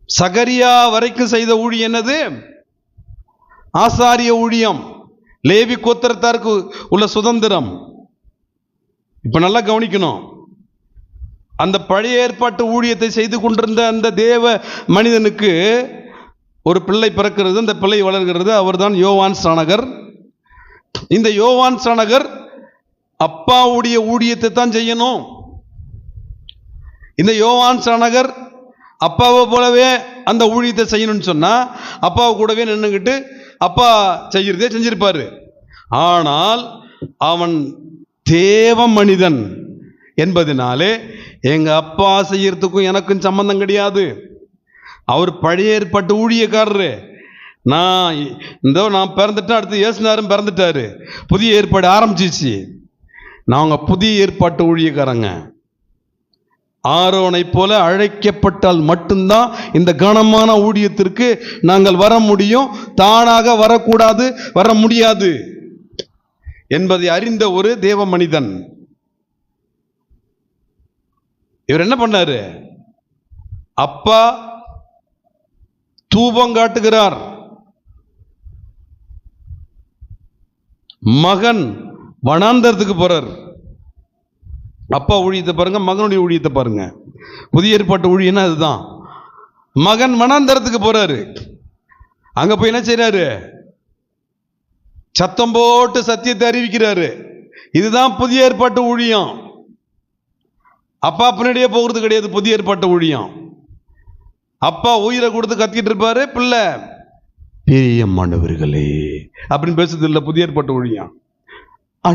சகரியா வரைக்கும் செய்த ஊழியம் என்னது? ஆசாரிய ஊழியம், லேவி கோத்திரத்தாருக்கு உள்ள சுதந்திரம். இப்ப நல்லா கவனிக்கணும். அந்த பழைய ஏற்பாட்டு ஊழியத்தை செய்து கொண்டிருந்த அந்த தேவ மனிதனுக்கு ஒரு பிள்ளை பிறக்கிறது, அந்த பிள்ளை வளர்கிறது. அவர்தான் யோவான் ஸ்நானகர். இந்த யோவான் ஸ்நானகர் அப்பாவுடைய ஊழியத்தை தான் செய்யணும். இந்த யோவான் ஸ்நானகர் அப்பாவை போலவே அந்த ஊழியத்தை செய்யணும்னு சொன்னா அப்பாவை கூடவே நின்றுக்கிட்டு அப்பா செய்யறதே செஞ்சிருப்பாரு. ஆனால் அவன் தேவ மனிதன் என்பதனாலே எங்க அப்பா செய்யறதுக்கும் எனக்கும் சம்பந்தம் கிடையாது. அவர் பழைய ஏற்பாட்டு ஊழியக்காரரு. நான் பிறந்துட்டேன், அடுத்து இயேசுநாதரும் பிறந்துட்டாரு, புதிய ஏற்பாடு ஆரம்பிச்சிச்சு. நாங்க புதிய ஏற்பாட்டு ஊழியக்காரங்க. ஆரோனை போல அழைக்கப்பட்டால் மட்டும்தான் இந்த கனமான ஊழியத்திற்கு நாங்கள் வர முடியும். தானாக வரக்கூடாது, வர முடியாது என்பதை அறிந்த ஒரு தேவ மனிதன். இவர் என்ன பண்ணாரு? அப்பா தூபம் காட்டுகிறார், மகன் வனாந்தரத்துக்கு போறார். அப்பா ஊழியத்தை பாருங்க, மகனுடைய ஊழியத்தை பாருங்க. புதிய ஏற்பாட்டு ஊழியம்னா அதுதான். மகன் வனாந்தரத்துக்கு போறாரு. அங்க போய் என்ன செய்யறாரு? சத்தம் போட்டு சத்தியத்தை அறிவிக்கிறாரு. இதுதான் புதிய ஏற்பாட்டு ஊழியம். அப்பா பின்னாடியே போகிறது கிடையாது புதிய ஏற்பாட்டு ஊழியம். அப்பா உயிரை கொடுத்து கத்திக்கிட்டு இருப்பாரு, பிள்ளை பிரியமானவர்களே அப்படின்னு பேசுறது இல்லை புதிய ஏற்பாட்டு ஊழியம்.